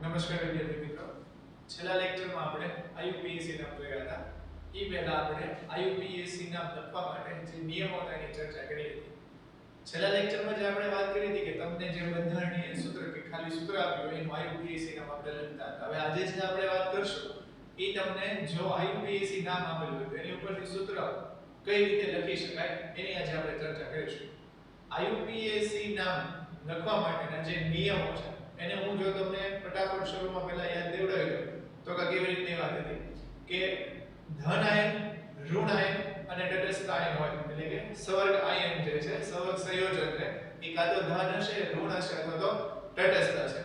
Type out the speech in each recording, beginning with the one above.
નમસ્કાર વિદ્યાર્થી મિત્રો, છેલ્લા લેક્ચરમાં આપણે IUPAC નામ જોયા હતા. એ પહેલા આપણે IUPAC નામ લખવા માટે જે નિયમો હતા એની ચર્ચા કરી હતી. છેલ્લા લેક્ચરમાં જે આપણે વાત કરી હતી કે તમને જે બંધારણીય સૂત્ર કે ખાલી સૂત્ર આપ્યું એનું IUPAC નામ આપણે લખતા હતા. હવે આજે જે આપણે વાત કરશું એ તમને જો IUPAC નામ આપેલું હોય તો એની ઉપરથી સૂત્ર કઈ રીતે લખી શકાય એની આજે આપણે ચર્ચા કરીશું. IUPAC નામ લખવા માટેના જે નિયમો છે એને હું જો તમને ફટાફટ શરૂમાં પહેલા યાદ દેવડાવી દઉં તો કે કેવી રીતની વાત હતી કે ધન આયન, ઋણ આયન અને તટસ્થ આયન હોય એટલે કે સવર્ગ આયન જે છે સવર્ગ સંયોજન છે એ કાં તો ધન હશે, ઋણ હશે અથવા તો તટસ્થ હશે.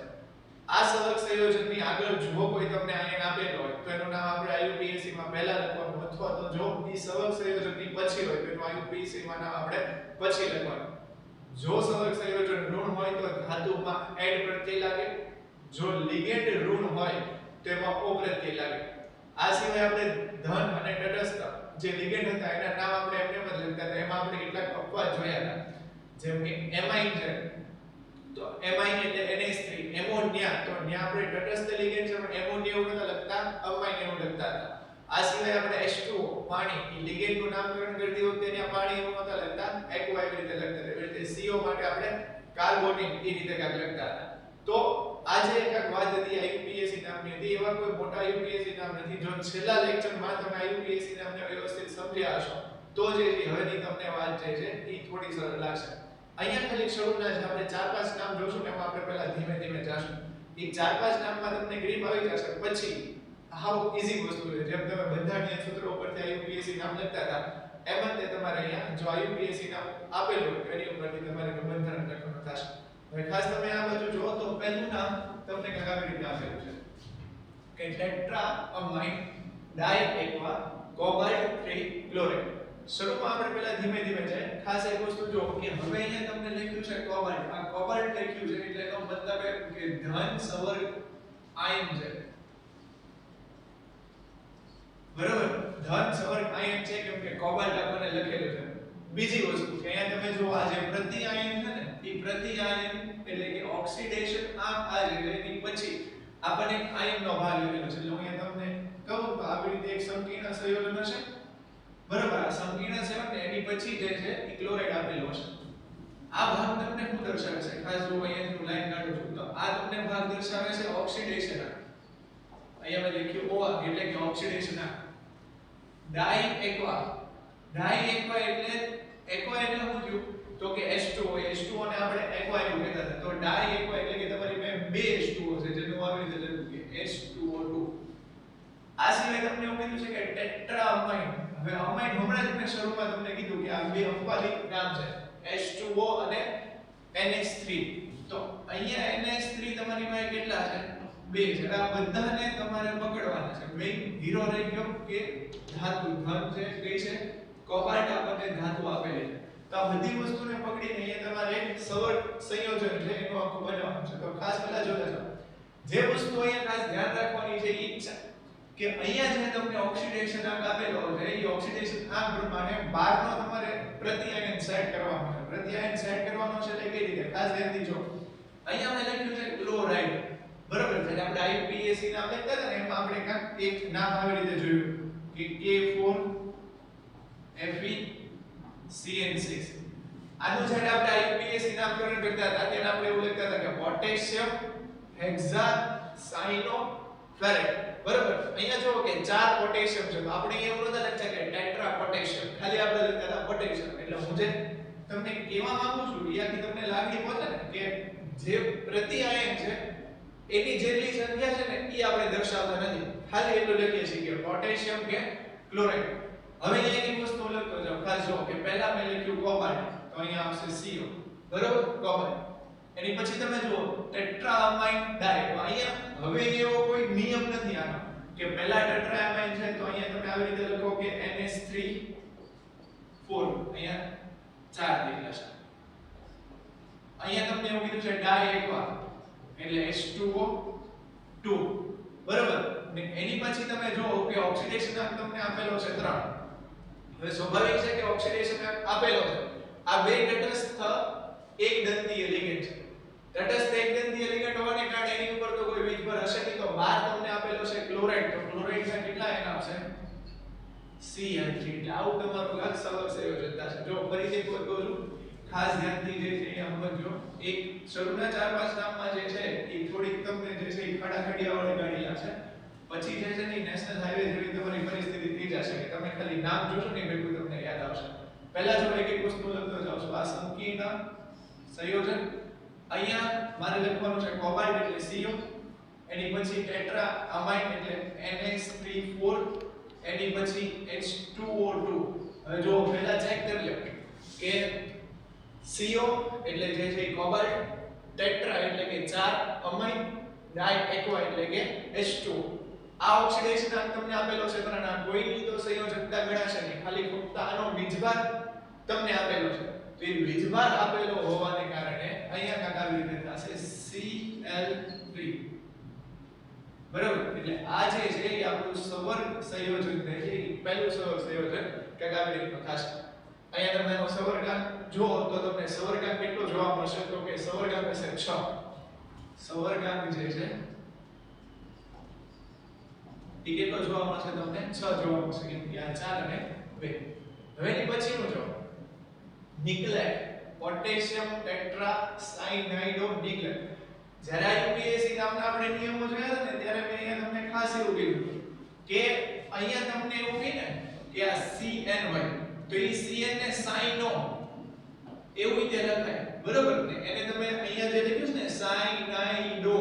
આ સવર્ગ સંયોજનની આગળ જો કોઈ તમને આયન આપેલો હોય તો એનું નામ આપણે IUPAC માં પહેલા લખવાનું અથવા તો જો એ સવર્ગ સંયોજનની પછી હોય તો એનું IUPAC માં નામ આપણે પછી લખવાનું. જો સવર્ગ સંયોજન ઋણ હોય તો ધાતુમાં એડ પ્રત્યય લાગે, જો લિગેન્ડ ઋણ હોય તો એમાં ઓ પ્રત્યય લાગે. આ સિવાય આપણે ધન અને તટસ્થ જે લિગેન્ડ હતા એના નામ આપણે એમને જ લખતા હતા. એમાં આપણે કેટલાક અપવાદ જોયા હતા, જેમ કે એમાઇન છે તો એમાઇન એટલે NH3, એમોનિયા તો ત્યાં આપણે તટસ્થ લિગેન્ડ છે પણ એમોનિયા એવું નતા લખતા, અમાઇન એવું લખતા હતા. આ સિવાય આપણે H2O પાણી એ લિગેન્ડ નું નામકરણ કરતી વખતે ત્યાં પાણી એવું નતા લખતા, એક્વા એવી રીતે લખતા હતા. એવી રીતે CO માટે આપણે કાર્બોનિક એ રીતે કાક લખતા હતા. તો આજે એક વાત હતી IUPAC નામની હતી. એવા કોઈ મોટા IUPAC નામ નથી. જો છેલ્લા લેક્ચરમાં તમે IUPAC નામને વ્યવસ્થિત સમજ્યા હશો તો જે હવેની તમને વાત જે છે એ થોડી સરળ લાગશે. અહીંયા ખાલી શરૂના જે આપણે 4-5 નામ જોશું ને એમાં આપણે પહેલા ધીમે ધીમે જાશું. એ 4-5 નામમાં તમને ગ્રીપ આવી જશે પછી હાઉ ઈઝી વસ્તુ છે. જેમ તમે બંધારણીય સૂત્રો ઉપરથી IUPAC નામ લખતા હતા એમ જ તમારે અહીંયા જો IUPAC નામ આપેલું હોય એની ઉપરથી તમારે બંધારણ લખવાનું થશે. હવે ખાસ તમે આ બાજુ જો તો પહેલું નામ તમને કંઈક આવી રીતે આપેલું છે કે ટેટ્રાઅમાઇન ડાયએક્વા કોબાલ્ટ 3 ક્લોરાઇડ. શરૂમાં આપણે પહેલા ધીમે ધીમે જાય. ખાસ એક વસ્તુ જો કે હવે અહીંયા તમને લખ્યું છે કોબાલ્ટ. આ કોબાલ્ટ લખ્યું છે એટલે એનો મતલબ એ કે ધન સવર્ગ આયન છે. બરાબર, ધન સવર્ગ આયન છે કેમ કે કોબાલ્ટ આપણને લખેલું છે. બીજી વસ્તુ કે અહીંયા તમે જો આ જે પ્રતિ આયન છે ને એ પ્રતિ આયન એટલે કે ઓક્સિડેશન આ જે એની પછી આપણને એક આયનનો ભાગ લીધેલો છે. જો અહીંયા તમને કહું તો આવી રીતે એક સંકીર્ણ સંયોજન હશે. બરાબર, આ સંકીર્ણ સંયોજન ને એની પછી જે છે એ ક્લોરાઇડ આપેલો હશે. આ ભાગ તમને શું દર્શાવે છે? ખાસ જો અહીંયા હું લાઈન કાઢું છું તો આ તમને ભાગ દર્શાવે છે ઓક્સિડેશન. અહીંયા મેં લખ્યું OR એટલે કે ઓક્સિડેશન. ડાયએક્વા, ડાયએક્વા એટલે એક્વા એટલે શું થયું તો કે H2O, H2O ને આપણે એક્વા એવું કહેતા હતા. તો ડાયએક્વા એટલે કે તમારી પાસે બે H2O છે જેનું આવી રીતે લખ્યું કે H2O2. આ સિવાય તમને એવું કીધું છે કે ટેટ્રાઅમાઇન. હવે અમાઇન હમણાં જ મેં શરૂમાં તમને કીધું કે આ બે અપવાદિત નામ છે H2O અને NH3. તો અહીંયા NH3 તમારી પાસે કેટલા છે? બે છે. આ બધાને તમારે પકડવાના છે. મેઈન હીરો રહી ગયો કે ધાતુ. ધન છે કઈ છે? કોબાલ્ટ આપણને ધાતુ આપેલી છે. તો આ બધી વસ્તુને પકડીને અહીંયા તમારે એક સવર્ગ સંયોજન છે એનું આખું બનાવવાનું છે. તો ખાસ પહેલા જોતા જાઓ. જે વસ્તુ અહીંયા ખાસ ધ્યાન રાખવાની છે એ છે કે અહીંયા જે તમને ઓક્સિડેશન આંક આપેલો છે એ ઓક્સિડેશન આંક પ્રમાણે બહારનો તમારે પ્રતિઆયન સેટ કરવાનો છે. પ્રતિઆયન સેટ કરવાનો છે એટલે કઈ રીતે? ખાસ ધ્યાનથી જો. અહીંયા મેં લખ્યું છે ક્લોરાઇડ. બરાબર છે. આપણે IUPAC નામ લખતા હતા ને એમાં આપણે કાંક એક નામ આવી રીતે જોયું કે K4Fe CN6. આનું જ્યારે આપણે IUPAC નામકરણ કરતા હતા ત્યારે આપણે એવું લખતા હતા કે પોટેશિયમ હેક્સાસાયનોફેરેટ. બરાબર, અહીંયા જો કે 4 પોટેશિયમ છે તો આપણે એવું નતા લખતા કે ટેટ્રા પોટેશિયમ, ખાલી આપણે લખતા હતા પોટેશિયમ. એટલે હું જે તમને કહેવા માંગુ છું એયાથી તમને લાગણી પહોંચે ને કે જે પ્રતિ આયન છે એની જેટલી સંખ્યા છે ને એ આપણે દર્શાવતા નથી, ખાલી એટલું લખીએ છીએ કે પોટેશિયમ કે ક્લોરાઇડ. હવે અહીંયા એક વસ્તુ લખતો જાવ. ખાસ જો કે પહેલા મેં લખ્યું કોબાલ્ટ તો અહીંયા આવશે CO. બરાબર, કોબાલ્ટ. એની પછી તમે જુઓ ટેટ્રાઅમાઇન ડાય. અહીંયા હવે એવો કોઈ નિયમ નથી આનો કે પહેલા ટેટ્રાઅમાઇન છે તો અહીંયા તમે આવી રીતે લખો કે NH3 4. અહીંયા 4 લીધા છે. અહીંયા તમને એવું કીધું છે ડાયએક્વા એટલે H2O2. બરાબર, ને એની પછી તમે જો કે ઓક્સિડેશન આંક તમને આપેલો છે 3. હવે સ્વાભાવિક છે કે ઓક્સિડેશન આંક આપેલો છે. આ બે તટસ્થ એક દંતીય લિગેન્ડ છે. તટસ્થ એકદંતીય લિગેન્ડ હોવાને કારણે એની ઉપર તો કોઈ વીજભાર હશે નહીં, તો 12 તમને આપેલો છે ક્લોરાઇડ, તો ક્લોરાઇડ ના કેટલા આયન આવશે CN3. એટલે આવું તમારું લાક્ષણિક સંયોજકતા છે. જો ફરીથી કહું છું, ખાસ ધ્યાનથી જે છે અહીંયા સમજો. એક શરૂના 4-5 નામમાં જે છે એ થોડીક તમને જે છે એ ખડાખડિયા વાળી ગાડી લાગશે, પછી જે છે ને નેશનલ હાઈવે જેવી તમારી પરિસ્થિતિ થઈ જશે કે તમે ખાલી નામ જોશો ને ભેગું તમને યાદ આવશે. પહેલા જો એક એક વસ્તુ લખતો જાવ છું. આ સંકીર્ણ સંયોજન, અહીંયા મારે લખવાનું છે કોબાલ્ટ એટલે CO, એની પછી ટેટ્રા અમાઇન એટલે NH3 એની પછી H2O2. હવે જો પહેલા ચેક કરી લો કે CO એટલે જે છે કોબાલ્ટ, ટેટ્રા એટલે કે 4, અમાઇન, ડાઈ એક્વા એટલે કે H2. આ ઓક્સિડેશન આંક તમને આપેલો છે, પણ આ કોઈની તો સંયોજકતા ગણાશે નહીં, ખાલી ફક્ત આનો વીજભાર તમને આપેલો છે. તો એ વીજભાર આપેલો હોવાને કારણે અહીંયા કાંક આવી રીતે થશે Cl3. બરાબર, એટલે આ જે છે એ આપણું સવર્ગ સંયોજન છે, એ પહેલું સવર્ગ સંયોજન કાંક આવી રીતનું થશે. અહીંયા તમે એનો સવર્ગાંક જો તો તમને સવર્ગાંક કેટલો જોવા મળશે, તો કે સવર્ગાંક હશે 6. સવર્ગાંક જે છે એ કેટલો જોવા મળશે તમને 6 જોવા મળશે, કેમ કે આ 4 અને 2. હવે એની પછીનું જો નિકલેટ, પોટેશિયમ ટેટ્રા સાયનાઇડ ઓફ નિકલેટ. જ્યારે યુપીએસસી નામના આપણે નિયમો જોયા હતા ને ત્યારે મેં અહીંયા તમને ખાસ એવું કીધું કે અહીંયા તમને એવું કીને કે આ CN હોય તો એ CN ને સાઇનો એવું રીતે લખાય, બરોબર ને? એને તમે અહીંયા જે લખ્યું છે ને સાયનાઇડો,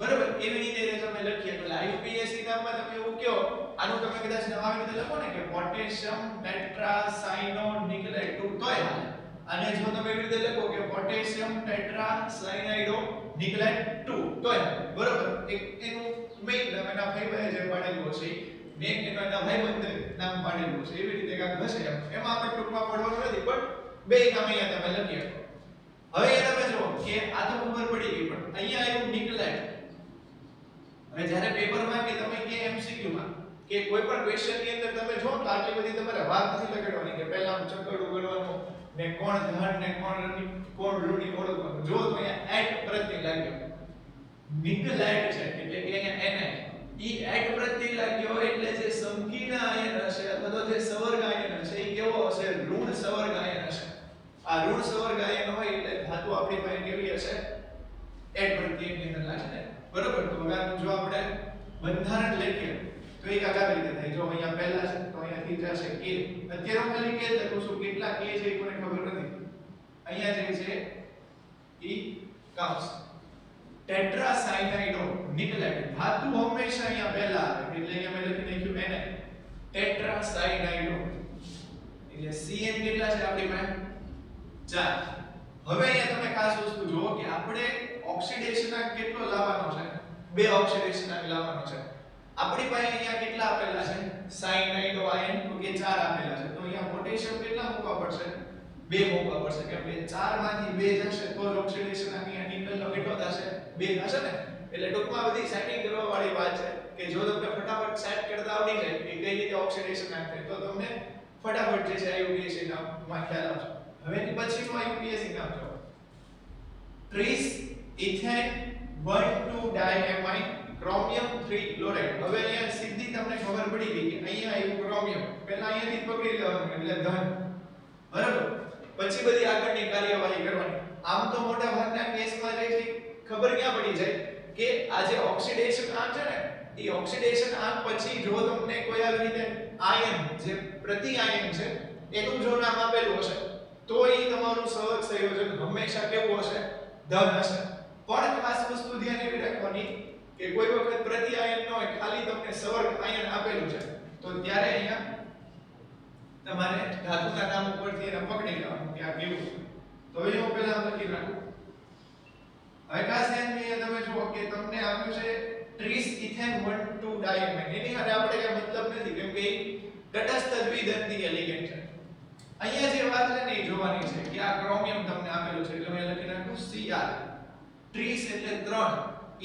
બરોબર, એવી રીતે તમે લખીએ તો યુપીએસસી નામમાં તમે એવું કહો, આનું તમે કદાચ નવા રીતે લખો ને કે પોટેશિયમ ટેટ્રા સાયનો નિકલેટ તોય હાલે. અને જો તમે એવી રીતે લખો કે પોટેશિયમ ટેટ્રા સાયનાઇડો નિકલેટ 2 તોય હાલે, બરોબર. એક એનું મેઈન નામ એના ભાઈ જે પાડેલું છે મેં એના ભાઈબંધ નામ પાડેલું છે, એવી રીતે કાંઈક હશે. એમાં આપણે ટૂંકમાં પડવાનું નથી, પણ બે નામ અહીંયા તમે લખી શકો. હવે અહીંયા તમે જો કે આ તો ખબર પડી ગઈ, પણ અહીંયા આવ્યું નિકલેટ. હવે જ્યારે પેપરમાં કે તમે કે MCQ માં કે કોઈ પણ ક્વેશ્ચન ની અંદર તમે જો તો આટલી બધી તમારે વાત નથી લગાડવાની કે પહેલા ચક્કર ઉગડવાનું ને કોણ ધન ને કોણ ઋણી ઓળખવાનું. જો તો અહીંયા એટ પ્રત્યય લાગ્યો નિકલેટ છે એટલે કે અહીંયા NI ઈ એટ પ્રત્યય લાગ્યો એટલે જે સંકીર્ણ આયન હશે અથવા તો જે સવર્ગ આયન હશે એ કેવો હશે? ઋણ સવર્ગ આયન હશે. આ ઋણ સવર્ગ આયન હોય એટલે ધાતુ આપણી પાસે કેવી હશે? એટ પ્રત્યયની અંદર લાગે ને, બરોબર. તો હવે જો આપણે બંધારણ લખીએ તો એક આવી રીતે થાય. જો અહીંયા પહેલા છે તો અહીંયાથી જશે K. અત્યારે હું ખાલી K લખું છું, કેટલા K છે એ કોઈને ખબર નથી. અહીંયા જે છે ઈ કાઉસ ટેટ્રા સાયનાઇડો નિકલેટ. ધાતુ હંમેશા અહીંયા પહેલા આવે એટલે અહીંયા મેં લખી નાખ્યું Na ટેટ્રા સાયનાઇડો એટલે CN કેટલા છે આપણી પાસે? 4. હવે અહીંયા તમે ખાસ વસ્તુ જુઓ કે આપણે ઓક્સિડેશન આંક કેટલો લાવવાનો છે? 2 ઓક્સિડેશન આંક લાવવાનો છે. આપણી પાસે અહીંયા કેટલા આપેલા છે? સાયનાઇડો આયન તો કે 4 આપેલા છે. તો અહીંયા પોટેશિયમ કેટલા મૂકવા પડશે? 2 મૂકવા પડશે, કેમ કે 4 માંથી 2 જશે તો જ ઓક્સિડેશન આંક અહીંયા નિકલનો કેટલો થશે? 2 થશે ને. એટલે ટૂંકમાં બધી સેટિંગ કરવા વાળી વાત છે કે જો તમને ફટાફટ સેટ કરતા આવડી જાય કે કઈ રીતે ઓક્સિડેશન આંક થાય તો તમને ફટાફટ જે છે આઈયુપીએસસી નામમાં ખ્યાલ આવશે. હવે એની પછીનું આઈયુપીએસસી નામ જો ટ્રીસ ઇથેન 1,2 ડાયએમાઇન ક્રોમિયમ 3 ક્લોરાઇડ. હવે અહીંયા સીધી તમને ખબર પડી ગઈ કે અહીંયા આવ્યું ક્રોમિયમ, પહેલા અહીંયાથી પકડી લેવાનું એટલે ધન, બરાબર. પછી બધી આગળની કાર્યવાહી કરવાની. આમ તો મોટા ભાગના કેસમાં જે છે ખબર ક્યાં પડી જાય કે આ જે ઓક્સિડેશન આંક છે ને એ ઓક્સિડેશન આંક પછી જો તમને કોઈ આવી રીતે આયન જે પ્રતિ આયન છે એનું જો નામ આપેલું હશે તો એ તમારું સહજ સંયોજન હંમેશા કેવું હશે? ધન હશે. પણ ખાસ વસ્તુ ધ્યાન એવી રાખવાની કે કોઈ વખત પ્રતિ આયન ન હોય, ખાલી તમને સવર્ગ આયન આપેલું છે તો ત્યારે અહીંયા તમારે ધાતુના નામ ઉપરથી એને પકડી લેવાનું કે આ કેવું છે. તો હવે હું પહેલા લખી નાખું. હવે ખાસ ધ્યાન તમે જુઓ કે તમને આપ્યું છે ટ્રીસ ઇથેન 1,2 ડાયમાઇન. એની હારે આપણે કઈ મતલબ નથી કેમ કે તટસ્થ દ્વિદંતીય લિગેન્ડ છે. અહીંયા જે વાત છે ને એ જોવાની છે કે આ ક્રોમિયમ તમને આપેલું છે એટલે મેં લખી નાખ્યું Cr. ટ્રીસ એટલે 3,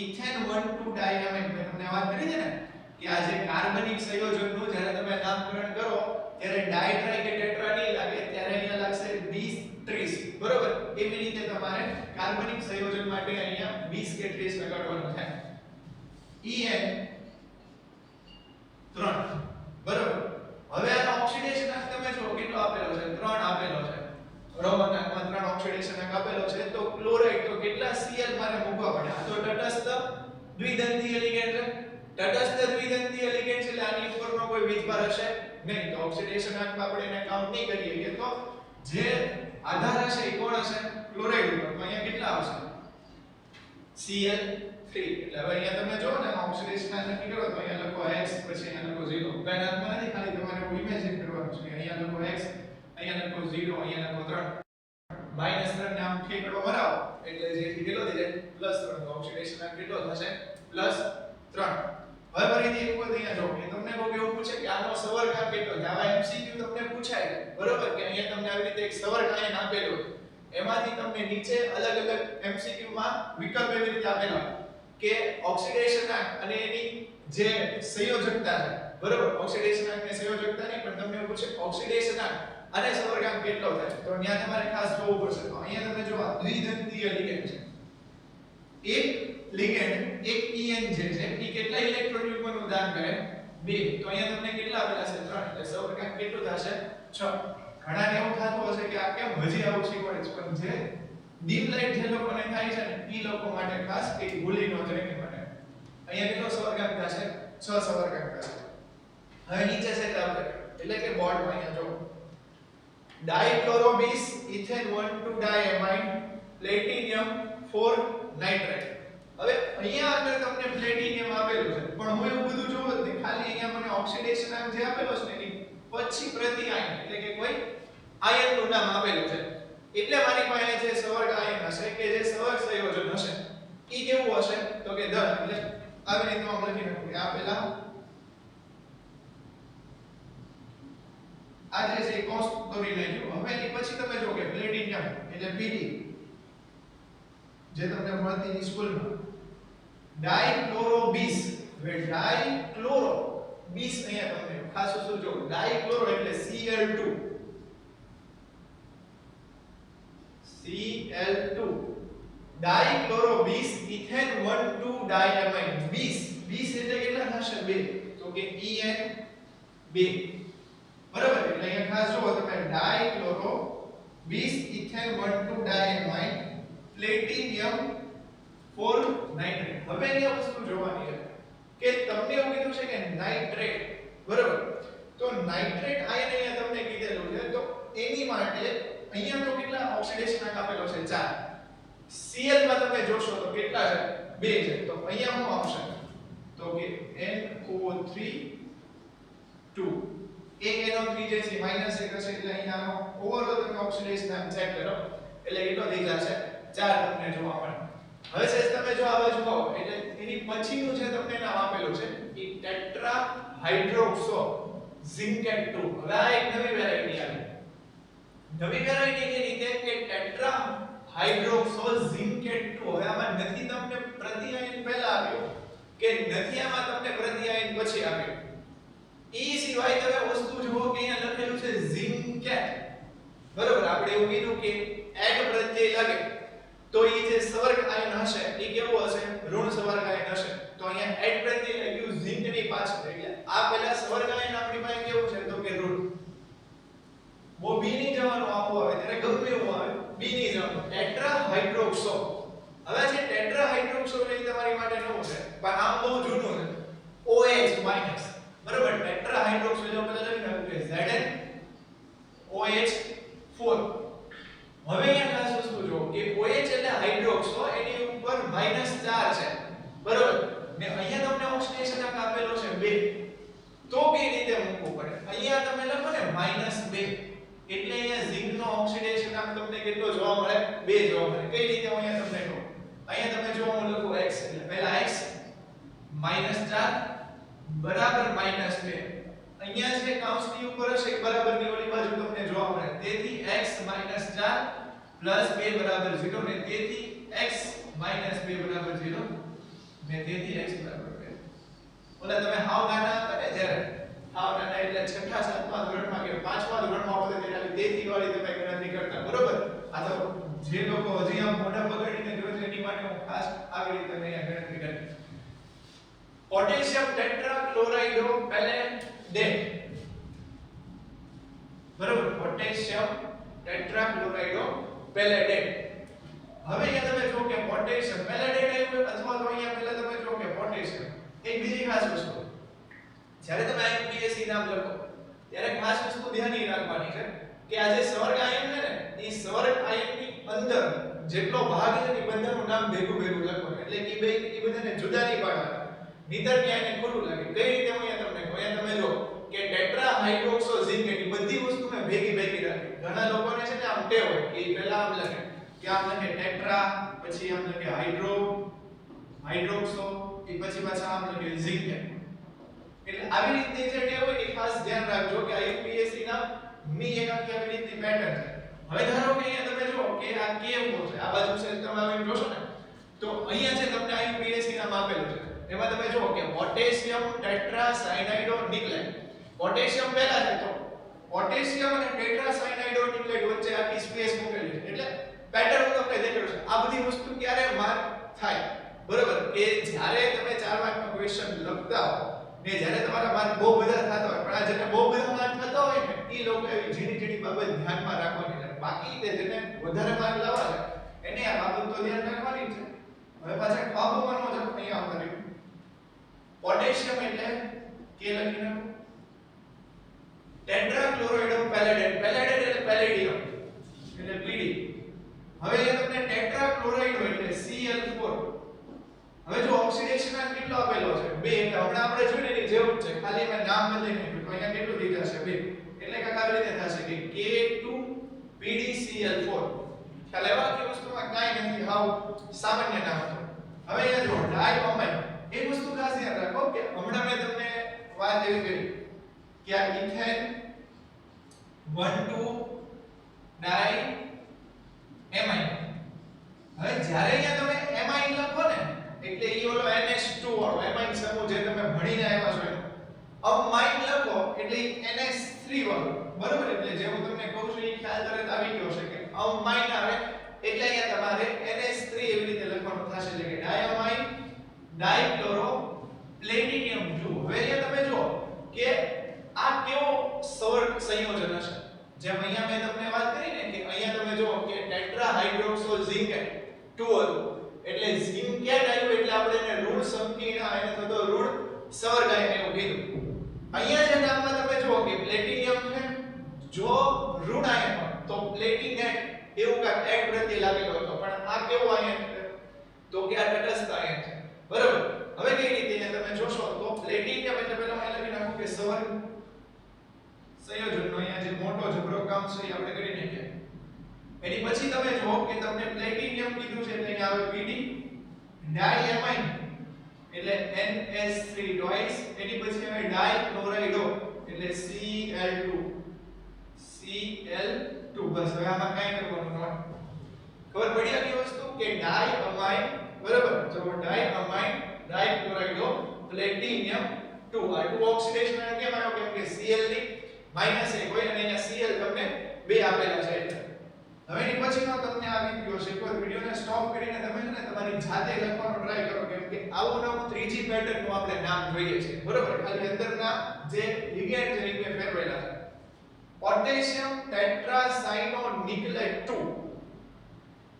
ઇથેન 1,2 ડાયમાઇન. મેં તમને વાત કરી છે ને કે આ જે કાર્બનિક સંયોજનનું જ્યારે તમે નામકરણ કરો ત્યારે ડાયટ્રાઈ કે ટેટ્રા નહીં લાગે, ત્યારે અહીંયા લાગશે 20 30, બરોબર. એવી રીતે તમારે કાર્બનિક સંયોજન માટે અહીંયા 20 કે 30 લગાડવાનું થાય. En 3 બરાબર. હવે આનો ઓક્સિડેશન આંક તમે જો કેટલો આપેલો છે 3 આપેલો છે. રોમનાંકમાં 3 ઓક્સિડેશન આંક આપેલો છે. તો ક્લોરાઇડ તો કેટલા Cl મારે મૂકવા પડે? આ તો તટસ્થ દ્વિદંતીય લિગેન્ડ છે. તટસ્થ દ્વિદંતીય લિગેન્ડ છે એટલે આની ઉપરનો કોઈ વીજભાર હશે નહીં. તો ઓક્સિડેશન આંક આપણે એને કાઉન્ટ નહીં કરીએ તો જે આધાર હશે એ કોણ હશે? ક્લોરાઇડ ઉપર. તો અહીંયા કેટલા આવશે? Cl3. એટલે હવે અહીંયા તમે જો ને ઓક્સિડેશન આંક નક્કી કરો તો અહીંયા લખો x પછી અહીંયા લખો 0. કઈ નામમાં નથી, ખાલી તમારે ઇમેજિન કરવાનું છે. અહીંયા લખો x, અહીંયા લખો 0, અહીંયા લખો 3. -3 ને આમ ઠેકડો મરાવો એટલે જે કેટલો થઈ જાય +3. તો ઓક્સિડેશન આંક કેટલો થશે? +3. હવે ફરીથી એક વખત અહીંયા જો કે તમને કોઈ એવું પૂછે કે આનો સવર્ગાંક કેટલો છે? આવા MCQ તમને પૂછાય બરોબર કે અહીંયા તમને આવી રીતે એક સવર્ગાંક આપેલો એમાંથી તમને નીચે અલગ અલગ MCQ માં વિકલ્પ એવી રીતે આપેલા કે ઓક્સિડેશન આંક અને એની જે સંયોજકતા છે બરોબર. ઓક્સિડેશન આંક ને સંયોજકતા નહીં પણ તમને એવું પૂછે ઓક્સિડેશન આંક અને સવર્ગાંક કેટલો થાય તો ત્યાં તમારે ખાસ જોવું પડશે. તો અહીંયા તમે જો આ દ્વિદંતીય લિગેન્ડ છે. એક લિગેન્ડ એક En જે છે એ કેટલા ઇલેક્ટ્રોન યુગ્મનું દાન કરે? 2. તો અહીંયા તમને કેટલા આપેલા છે? 3. એટલે સવર્ગાંક કેટલું થશે? 6. ઘણાને એવું થતું હશે કે આ કેમ હજી આવું શીખવાડે છે, પણ જે ડીમ લાઈટ જે લોકોને થાય છે ને એ લોકો માટે ખાસ એક ભૂલી ન જાય કે મને અહીંયા કેટલો સવર્ગાંક થશે? 6 સવર્ગાંક થશે. હવે નીચે છે આપણે એટલે કે બોર્ડમાં અહીંયા જો ડાઇક્લોરો 20 ઇથેન 1,2 ડાયમાઇન પ્લેટિનિયમ 4 નાઇટ્રેટ. હવે અહીંયા આગળ તમને પ્લેટિનિયમ આપેલું છે પણ હું એવું બધું જોઉં જ નહીં, ખાલી અહીંયા મને ઓક્સિડેશન આંક જે આપેલો છે ને પછી પ્રતિ આયન એટલે કે કોઈ આયનનું નામ આપેલું છે એટલે મારી પાસે જે સવર્ગ આયન હશે કે જે સવર્ગ સંયોજન હશે ઈ કેવું હશે? તો કે ધન. એટલે આવી રીતે હું લખી નાખું કે આ પહેલા આ જે છે કોન્સ દોરી નાખ્યું. હવે એની પછી તમે જો કે પ્લેટિનિયમ એટલે Pd જે તમને મળતી સ્કૂલમાં ડાઇક્લોરો 20. હવે ડાઇક્લોરો 20 અહીંયા તમને ખાસ શું જો ડાઇક્લોરો એટલે Cl2 ડાઇક્લોરો 20 ઇથેન 1,2 ડાયમાઇન 20 એટલે કેટલા થશે? 2. તો કે En 2 બરાબર. એટલે અહીંયા ખાસ જો તમે ડાઇક્લોરો 20 ઇથેન 1,2 ડાયમાઇન પ્લેટિનિયમ 4 નાઇટ્રેટ. હવે અહીંયા વસ્તુ જોવાની છે કે તમને એવું કીધું છે કે નાઇટ્રેટ બરાબર. તો નાઇટ્રેટ આયન અહીંયા તમને કીધેલું છે તો એની માટે અહીંયા તો કેટલા ઓક્સિડેશન આંક આપેલો છે? 4. Cl માં તમે જોશો તો કેટલા છે? 2 છે. તો અહીંયા શું આવશે? તો કે NO3 2. એક NO3 જે છે -1 હશે એટલે અહીંયાનો ઓવરઓલ તમે ઓક્સિડેશન આંક ચેક કરો એટલે કેટલો થઈ જશે? 4 તમને જોવા મળે. હવે સેજ તમે જો આ બાજુ આવો એટલે એની પછીનું જે તમને નામ આપેલું છે એ ટેટ્રા હાઇડ્રોક્સો ઝિંકેટ 2. હવે આ એક નવી વેરાયટી આવી. નવી વેરાયટી ની રીતે કે ટેટ્રા હાઇડ્રોક્સો ઝિંકેટ 2. હવે આમાં નથી તમને પ્રતિ આયન પહેલા આપ્યો કે નથી આમાં તમને પ્રતિ આયન પછી આપ્યો. ઈ સિવાય તમે વસ્તુ જુઓ કે અહીંયા લખેલું છે ઝિંકેટ બરોબર. આપણે એવું કીધું કે એડ પ્રત્યય લાગે તો ઈ જે સવર્ગ આયન હશે ઈ કેવું હશે? ઋણ સવર્ગ આયન હશે. તો અહીંયા એડ પ્રત્યય લાગ્યું ઝિંક ની પાછળ એટલે આ પહેલા સવર્ગ આયન આપણી પાસે કેવું છે? તો કે ઋણ. બો બી ની જવાનું આવું આવે ત્યારે ગમે એવું આવે બી ની જવાનું ટેટ્રા હાઇડ્રોક્સો. હવે જે ટેટ્રા હાઇડ્રોક્સો એ તમારી માટે નવું છે પણ આમ બહુ જૂનું છે. OH માઈનસ બરાબર. ટેટ્રા હાઇડ્રોક્સો એટલે પેલા લખી નાખ્યું કે ZnOH4. હવે અહીંયા ખાસ વસ્તુ જો કે OH એટલે હાઇડ્રોક્સો એની ઉપર -4 છે બરાબર. ને અહીંયા તમને ઓક્સિડેશન આંક આપેલો છે 2. તો કઈ રીતે મૂકવું પડે? અહીંયા તમે લખો ને -2 એટલે અહીંયા ઝિંક નો ઓક્સિડેશન આંક તમને કેટલો જોવા મળે? 2 જોવા મળે. કઈ રીતે હું અહીંયા તમને કહું. અહીંયા તમે જો હું લખું x એટલે પહેલા x -4 બરાબર -2. અહીંયા જે કાઉન્સની ઉપર હશે બરાબરની ઓલી બાજુ તમને જોવા મળે. તેથી x - 4 + 2 બરાબર 0 ને તેથી x - 2 બરાબર 0 ને તેથી x બરાબર 2. ઓલા તમે હાવ નાના હતા ને જ્યારે હાવ નાના એટલે છઠ્ઠા સાતમા ધોરણમાં કે પાંચમા ધોરણમાં હોતે ત્યારે તેથી વાળી તમે ગણતરી કરતા બરોબર. આ તો જે લોકો હજી આમ મોઢા પકડી ખાસ આવી રીતે મેં અહીંયા ગણતરી કરી. પોટેશિયમ ટેટ્રાક્લોરાઇડો પેલેડેટ, બરોબર, પોટેશિયમ ટેટ્રાક્લોરાઇડો પેલેડેટ. હવે અહીંયા તમે જો કે પોટેશિયમ પેલેડેટ આવ્યું અથવા તો અહીંયા પહેલા તમે જો કે પોટેશિયમ એક બીજી ખાસ વસ્તુ, જ્યારે તમે IUPAC નામ લખો ત્યારે ખાસ વસ્તુ ધ્યાન રાખવાની છે કે આ જે સવર્ગ આયન છે ને એ સવર્ગ આયનની અંદર જેટલો ભાગ છે એ બધાનું નામ ભેગું લખવાનું, એટલે કે એ બધાને જુદા નહીં પાડવાના, નહીતર ક્યાંય ખોટું લાગે. કઈ રીતે હું અહીંયા તમને કહું, અહીંયા તમે જો કે ટેટ્રા હાઇડ્રોક્સો ઝિંકેટ એ બધી વસ્તુ મેં ભેગી રાખી. ઘણા લોકોને છે ને આમ ટેવ હોય કે પહેલા આમ લખે કે આમ લખે ટેટ્રા, પછી આમ લખે હાઇડ્રોક્સો, એ પછી પાછા આમ લખે ઝિંકેટ. એટલે આવી રીતે જે ટેવ હોય એ ખાસ ધ્યાન રાખજો કે IUPAC ના મી એક આખી આવી રીતની પેટર્ન છે. હવે ધારો કે અહીંયા તમે જો કે આ કેવો છે, આ બાજુ છે તમે આવીને જોશો ને તો અહીંયા છે તમને IUPAC નામ આપેલું છે. એમાં તમે જો કે પોટેશિયમ ટેટ્રાસાયનાઇડો નિકલેટ. પોટેશિયમ પહેલા છે તો પોટેશિયમ અને ટેટ્રાસાયનાઇડો નિકલેટ વચ્ચે આખી સ્પેસ મૂકેલી છે, એટલે પેટર્ન તમને દેખાડું છે. આ બધી વસ્તુ ક્યારે માર્ક થાય, બરોબર, કે જ્યારે તમે 4 માર્કનો ક્વેશ્ચન લખતા હો ને જ્યારે તમારા માર્ક બહુ બધા થતા હોય, પણ આ જેને બહુ બધા માર્ક થતા હોય ને એ લોકો એવી ઝીણી બાબત ધ્યાનમાં રાખવાની છે. બાકી તે જેને વધારે માર્ક લાવવા છે એને આ બાબત તો ધ્યાન રાખવાની છે. હવે પાછા બાબુમાંનો જ અહીંયા આવતા રહ્યું. પોટેશિયમ એટલે કે લખી નાખો ટેટ્રાક્લોરાઇડો પેલેડેટ, પેલેડેટ એટલે પેલેડિયમ એટલે PD. હવે અહીંયા તમને ટેટ્રાક્લોરાઇડો એટલે Cl4. હવે જો ઓક્સિડેશન આ કેટલો આપેલો છે 2, એટલે હમણાં આપણે જોઈને એની જેવું જ છે, ખાલી મેં નામ બદલી નાખ્યું તો અહીંયા કેટલું દીધા છે 2, એટલે કાક આવી રીતે થશે કે K2PdCl4. ખ્યાલ આવ્યો કે વસ્તુમાં કાઈ નથી, હાવ સામાન્ય નામ હતું. હવે અહીંયા જો ડાયઅમાઇન, એ વસ્તુ ખાસ યાદ રાખો કે હમણાં મેં તમને વાત એવી કરી કે આ ઇથેન 1,2 ડાયએમાઇન. હવે જ્યારે અહીંયા તમે એમાઇન લખો ને એટલે ઈ ઓલો NH2 વાળો એમાઇન સમૂહ જે તમે ભણીને આવ્યા છો એનો અમાઇન લખો એટલે NH3 વાળો, બરોબર. એટલે જે હું તમને કહું છું એ ખ્યાલ તરત આવી ગયો છે કે અમાઇન આવે એટલે અહીંયા તમારે NH3 એવી રીતે લખવાનું થશે, એટલે કે ડાયમાઇન ડાઇક્લોરો પ્લેટિનિયમ 2. હવે અહીંયા તમે જો કે આ કેવો સવર્ગ સંયોજન હશે, જેમ અહીંયા મેં તમને વાત કરી ને કે અહીંયા તમે જો કે ટેટ્રા હાઇડ્રોક્સો ઝિંકેટ 2 હતું, એટલે ઝિંકેટ આવ્યું એટલે આપણે એને ઋણ સંકીર્ણ આયન થતો ઋણ સવર્ગ આયન એવું કીધું. અહીંયા જે નામમાં તમે જો કે પ્લેટિનિયમ છે, જો ઋણ આયન હોય તો પ્લેટિનેટ એવું કાક એડ પ્રત્યે લાગેલો હતો, પણ આ કેવો આયન છે તો કે આ તટસ્થ આયન છે, બરાબર. હવે કઈ રીતે તમે જોશો તો પ્લેટિનિયમ એટલે પહેલા મેં લખી નાખું કે સવર્ગ સંયોજનનો અહીંયા જે મોટો જબરો કામ છે એ આપણે કરી નાખીએ. એની પછી તમે જો કે તમને પ્લેટિનિયમ કીધું છે એટલે અહીંયા આવે PD ડાયએમાઇન એટલે NH3 twice, એની પછી આવે ડાઇક્લોરાઇડો એટલે Cl2 બસ. હવે આમાં કાઈ કરવાનું નથી, ખબર પડી આ કે વસ્તુ કે ડાયઅમાઇન, બરાબર. જો ડાયઅમાઇન ડાઇક્લોરાઇડો પ્લેટિનિયમ 2, આ 2 ઓક્સિડેશન કેમ આવ્યો, કેમ કે Cl ની -1 હોય અને અહીંયા Cl તમને 2 આપેલા છે એટલે. હવે એની પછીનો તમને આ વિડિયો છે, કોઈ વિડિયોને સ્ટોપ કરીને તમે છે ને તમારી જાતે લખવાનો ટ્રાય કરો, કેમ કે આવું નવું ત્રીજી પેટર્નનું આપણે નામ જોઈએ છે, બરોબર. ખાલી અંદરના જે લિગેન્ડ છે એ ફેરવેલા છે. પોટેશિયમ ટેટ્રાસાયનોનિકલેટ 2,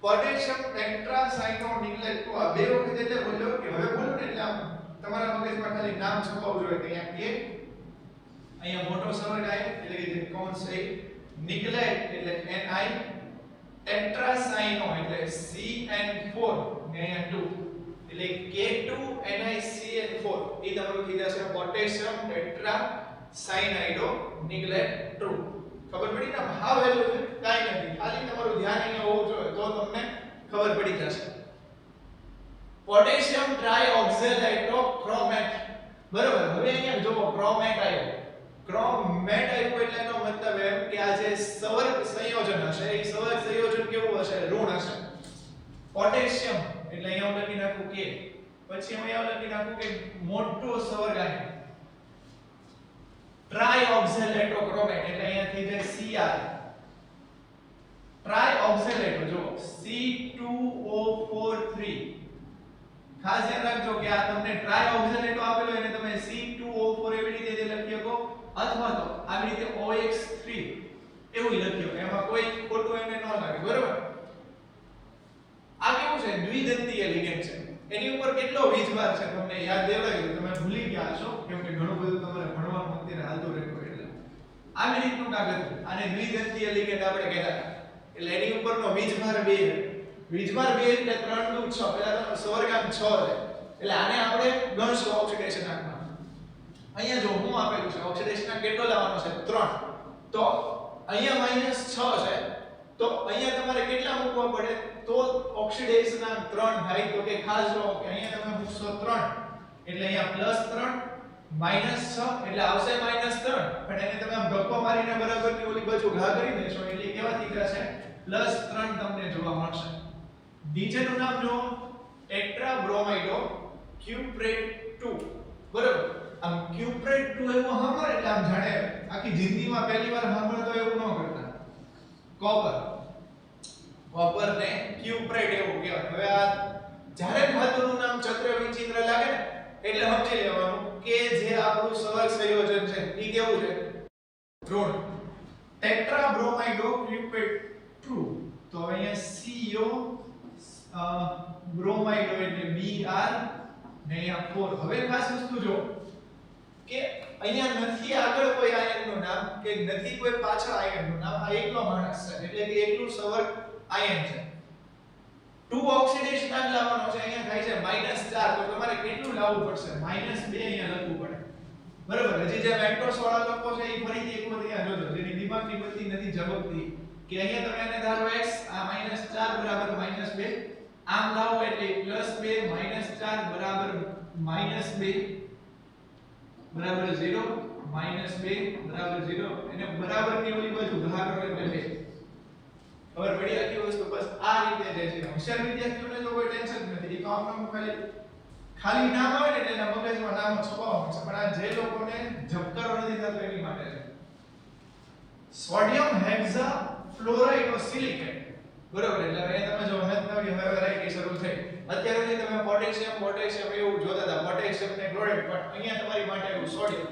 પોટેશિયમ ટેટ્રાસાયનોનિકલેટ 2 આ બે વખત એટલે બોલ્યો કે હવે બોલો ને એટલે આમ તમારા મગજમાં ખાલી નામ છપાવવું જોઈએ કે અહીંયા મોટો સવર્ગ આયન એટલે કે જે કૌંસ છે નિકલેટ એટલે Ni, ટેટ્રાસાયનો એટલે CN4 ને અહીંયા 2 એટલે K2NiCN4. એ તમારું કીધા છે પોટેશિયમ ટેટ્રાસાયનાઇડો નિકલેટ 2. ખબર પડી ને? હા વેલ્યુ છે કાઈ નથી, ખાલી તમારું ધ્યાન અહીંયા હોવું જોઈએ તો તમને ખબર પડી જશે. પોટેશિયમ ટ્રાઇઓક્ઝેલેટો ક્રોમેટ, બરોબર. હવે અહીંયા જો ક્રોમેટ આવ્યો, ક્રોમેટ આવ્યો એટલે એનો મતલબ એમ કે આ જે સવર્ગ સંયોજન હશે એ સવર્ગ સંયોજન કેવું હશે, ઋણ હશે. પોટેશિયમ એટલે અહીંયા હું લખી નાખું કે, પછી અહીંયા લખી નાખું કે મોટો સવર્ગ આયન ટ્રાઇઓક્ઝેલેટો ક્રોમેટ એટલે અહીંયા થઈ જાય Cr. ટ્રાઇઓક્ઝેલેટો જો C2O4 3 ખાસ ધ્યાન રાખજો કે આ તમને ટ્રાય ઓક્ઝેલેટો આપેલો એને તમે C2O4 એવી રીતે લખી શકો અથવા તો આવી રીતે OX3 એવું લખ્યો એમાં કોઈ ખોટું એને ન લાગે બરોબર. આ કેવું છે દ્વિદંતીય લિગેન્ડ છે. એની ઉપર કેટલો વીજભાર છે તમને યાદ દેવડાવી તમે ભૂલી ગયા હશો કેમ કે ઘણું બધું તમારે ભણવાનું અત્યારે હાલતું રહેતું એટલે આવી રીતનું કાગળ આને દ્વિદંતીય લિગેન્ડ આપણે કહેતા હતા. એટલે એની ઉપરનો વીજભાર 2 છે. વીજભાર 2 એટલે 3 દુ 6 પહેલા તો સવર્ગાંક 6 છે એટલે આને આપણે ગણશું ઓક્સિડેશન આંકમાં. અહીંયા જો હું આપેલું છે ઓક્સિડેશન આંક કેટલો લાવવાનો છે 3 તો અહીંયા -6 છે તો અહીંયા તમારે કેટલા મૂકવા પડે તો ઓક્સિડેશન આંક 3 થાય તો કે ખાસ જો કે અહીંયા તમે મૂકશો 3 એટલે અહીંયા +3 -6 એટલે આવશે -3 પણ એને તમે આમ ધક્કો મારીને બરાબરની ઓલી બાજુ ઘા કરી દેશો એટલે કેવા થીટા છે +3 તમને જોવા મળશે. નીચેનું નામ જો ટેટ્રાબ્રોમાઇડો ક્યુપ્રેટ 2 બરાબર. આમ ક્યુપ્રેટ 2 એવું સાંભળો એટલે આમ જાણે આખી જિંદગીમાં પહેલી વાર સાંભળો તો એવું ન કરતા. કોપર ને ક્યુપ્રેટ એવું કહેવાય. હવે આ જ્યારે ધાતુનું નામ ચક્ર વિચિત્ર લાગે ને એટલે સમજી લેવાનું કે જે આપણું સવર્ગ સંયોજન છે એ કેવું છે ઋણ. ટેટ્રાબ્રોમાઇડો ક્યુપ્રેટ 2 તો અહીંયા CO બ્રોમાઇડો એટલે Br ને અહીંયા 4. હવે ખાસ વસ્તુ જો કે અહીંયા નથી આગળ કોઈ આયનનું નામ કે નથી કોઈ પાછળ આયનનું નામ. આ એકલો માણસ છે એટલે કે એકલું સવર્ગ આયન છે. 2 ઓક્સિડેશન આંક લાવવાનો છે અહીંયા થાય છે -4 તો તમારે કેટલું લાવવું પડશે -2 અહીંયા લખવું પડે બરાબર. હજી જે વેક્ટર્સ વાળા લોકો છે એ ફરીથી એક વખત અહીંયા જોજો જેની દિમાગની બત્તી નથી ઝબકતી કે અહીંયા તમે આને ધારો x આ -4 બરાબર -2 આમ લાવો એટલે +2 -4 બરાબર -2 બરાબર 0 -2 બરાબર 0 એને બરાબરની ઓલી બાજુ ઘા કરો એટલે 2. ખબર પડી આખી વસ્તુ બસ આ રીતે જે છે. હોશિયાર વિદ્યાર્થીઓને તો કોઈ ટેન્શન નથી. એ તો આમ ખાલી નામ આવે ને એટલે એના મગજમાં નામ છપાવવાનું છે પણ આ જે લોકોને ઝબકારો નથી થતો એની માટે છે. સોડિયમ હેક્સા ફ્લોરાઇડ સિલિકેટ બરોબર. એટલે અહીંયા તમે જો નવી વેરાયટી શરૂ થઈ. અત્યાર સુધી તમે પોટેશિયમ એવું જોતા હતા પોટેશિયમ ને ક્લોરાઇડ પણ અહીંયા તમારી માટે એવું સોડિયમ.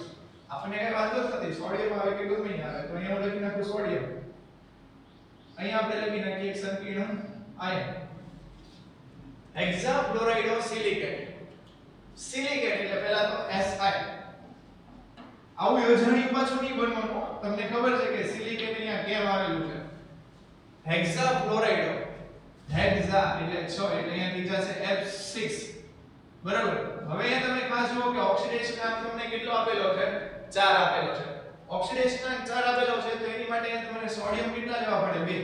આપણને કઈ વાંધો જ નથી સોડિયમ આવે કે ગમે આવે તો અહીંયા હું લખી નાખું સોડિયમ. અહીંયા આપણે લખી નાખીએ એક સંકીર્ણ આયન હેક્સાફ્લોરાઇડો સિલિકેટ. સિલિકેટ એટલે પહેલા તો Si. આવું યોજણી પાછું નહીં બનવાનું. તમને ખબર છે કે સિલિકેટ અહીંયા કેમ આવેલું છે હેક્સાફ્લોરાઇડો. હેક્સા એટલે 6 એટલે અહીંયા ત્રીજા છે F6 બરાબર. હવે અહીંયા તમે ખાસ જુઓ કે ઓક્સિડેશન આંક તમને કેટલો આપેલો છે 4 આપેલો છે. ઓક્સિડેશન આંક 4 આપેલો છે તો એની માટે તમારે સોડિયમ કેટલા લેવા પડે 2